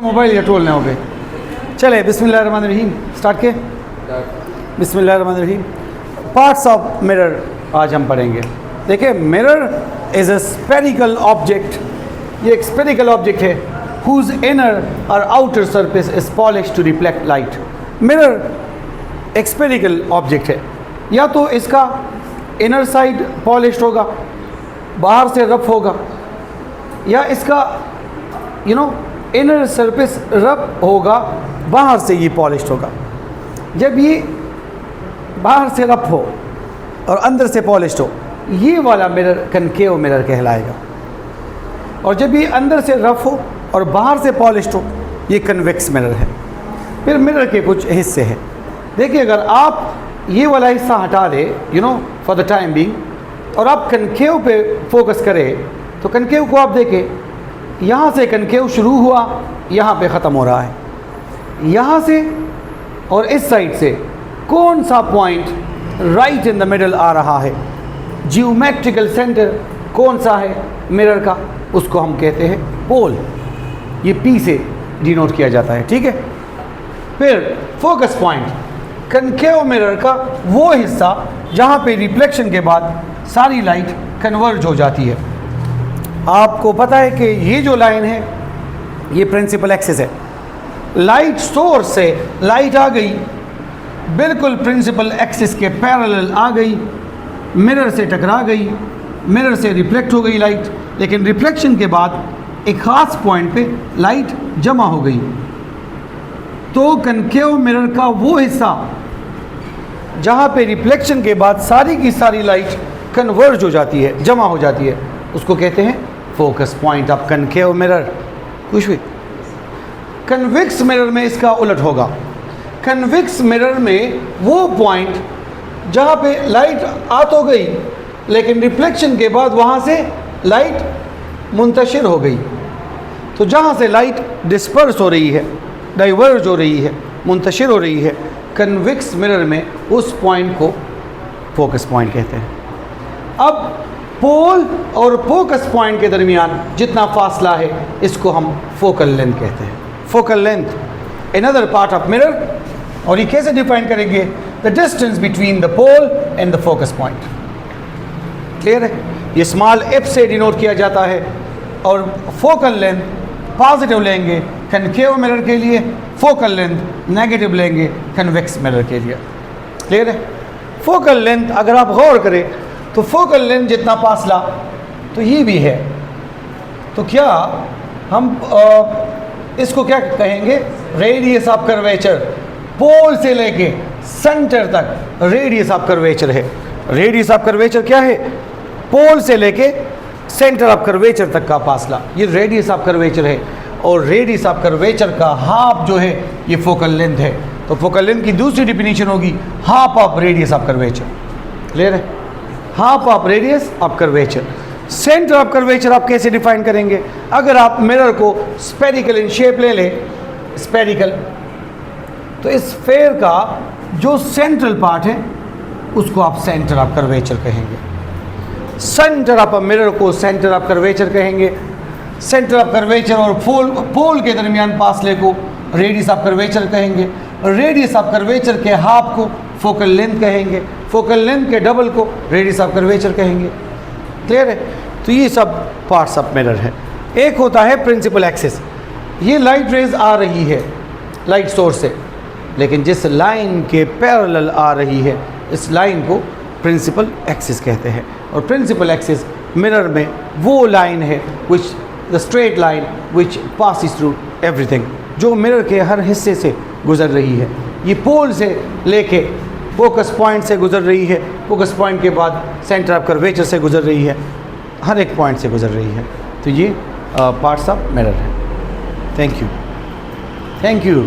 Mobile या टोलने हो गए। चले बिस्मिल्लाहिर्रहमानिर्रहीम स्टार्ट के। बिस्मिल्लाहिर्रहमानिर्रहीम। पार्ट्स ऑफ मिरर आज हम पढ़ेंगे। देखिए, mirror is a spherical object. ये एक स्फेरिकल ऑब्जेक्ट है हुज इनर और outer surface is polish to reflect light. Mirror एक स्फेरिकल ऑब्जेक्ट है, या तो इसका इनर साइड पॉलिश्ड होगा, बाहर से रफ होगा, या इसका इनर सरफेस रफ होगा, बाहर से ये पॉलिश्ड होगा। जब ये बाहर से रफ हो और अंदर से पॉलिश्ड हो, ये वाला मिरर कनकेव मिरर कहलाएगा। और जब ये अंदर से रफ हो और बाहर से पॉलिश्ड हो, ये कन्वेक्स मिरर है। फिर मिरर के कुछ हिस्से हैं। देखिए, अगर आप ये वाला हिस्सा हटा दें फॉर द टाइम बीइंग, और आप कनकेव पे फोकस करें, तो कनकेव को आप देखें, यहाँ से कनकेव शुरू हुआ, यहाँ पे ख़त्म हो रहा है। यहाँ से और इस साइड से कौन सा point right in the middle आ रहा है, जियोमेट्रिकल सेंटर कौन सा है मिरर का, उसको हम कहते हैं पोल। ये पी से डिनोट किया जाता है, ठीक है। फिर फोकस पॉइंट, कनकेव मिरर का वो हिस्सा जहाँ पे रिफ्लेक्शन के बाद सारी लाइट कन्वर्ज हो जाती है। आपको पता है कि ये जो लाइन है, ये प्रिंसिपल एक्सिस है। लाइट सोर्स से लाइट आ गई, बिल्कुल प्रिंसिपल एक्सिस के पैरेलल आ गई, मिरर से टकरा गई, मिरर से रिफ्लेक्ट हो गई लाइट, लेकिन रिफ्लेक्शन के बाद एक ख़ास पॉइंट पे लाइट जमा हो गई। तो कनकेव मिरर का वो हिस्सा जहाँ पे रिफ्लेक्शन के बाद सारी की सारी लाइट कन्वर्ज हो जाती है, जमा हो जाती है, उसको कहते हैं focus point of concave mirror. कुछ भी कन्वेक्स मिरर में इसका उलट होगा। कन्वेक्स मिरर में वो पॉइंट जहाँ पे लाइट आ तो गई, लेकिन रिफ्लेक्शन के बाद वहाँ से लाइट मुंतशिर हो गई। तो जहाँ से लाइट डिस्पर्स हो रही है, डाइवर्ज हो रही है, मुंतशिर हो रही है, कन्वेक्स मिरर में उस पॉइंट को फोकस पॉइंट कहते हैं। अब पोल और फोकस पॉइंट के दरमियान जितना फासला है, इसको हम फोकल लेंथ कहते हैं। Focal length another part of mirror. और ये कैसे डिफाइन करेंगे? The distance between the pole and the focus point. Clear है? ये स्मॉल एफ से डिनोट किया जाता है। और फोकल लेंथ पॉजिटिव लेंगे कनकेव मिरर के लिए, फोकल लेंथ नेगेटिव लेंगे कन्वेक्स मिरर के लिए। क्लियर है? फोकल लेंथ अगर आप गौर करें तो फोकल लेंथ जितना फासला तो ये भी है। तो क्या हम इसको क्या कहेंगे? Radius of curvature. पोल से लेके सेंटर तक रेडियस ऑफ कर्वेचर है। रेडियस ऑफ कर्वेचर क्या है? पोल से लेके सेंटर ऑफ कर्वेचर तक का फासला, ये रेडियस ऑफ कर्वेचर है। और रेडियस ऑफ कर्वेचर का हाफ जो है, ये फोकल लेंथ है। तो फोकल लेंथ की दूसरी डिफिनीशन होगी half of radius of curvature. Clear है? Half of radius of curvature. Centre of curvature आप कैसे डिफाइन करेंगे? अगर आप मिरर को स्फेरिकल इन शेप ले लें, स्फेरिकल, तो इस स्फेयर का जो सेंट्रल पार्ट है उसको आप सेंटर ऑफ कर्वेचर कहेंगे। सेंटर ऑफ अ मिरर को सेंटर ऑफ कर्वेचर कहेंगे। सेंटर ऑफ कर्वेचर और पोल के दरमियान फासले को रेडियस ऑफ कर्वेचर कहेंगे। रेडियस ऑफ कर्वेचर के हाफ को फोकल लेंथ कहेंगे। फोकल लेंथ के डबल को रेडियस ऑफ कर्वेचर कहेंगे। क्लियर है? तो ये सब पार्ट्स ऑफ मिरर है। एक होता है प्रिंसिपल एक्सिस। ये लाइट रेज आ रही है लाइट सोर्स से, लेकिन जिस लाइन के पैरेलल आ रही है, इस लाइन को प्रिंसिपल एक्सिस कहते हैं। और प्रिंसिपल एक्सिस मिरर में वो लाइन है which the straight line which passes through everything, जो मिरर के हर हिस्से से गुजर रही है। ये पोल से लेके फोकस पॉइंट से गुजर रही है, फोकस पॉइंट के बाद सेंटर ऑफ कर्वेचर से गुजर रही है, हर एक पॉइंट से गुजर रही है। तो ये पार्ट्स ऑफ मिरर है। Thank you.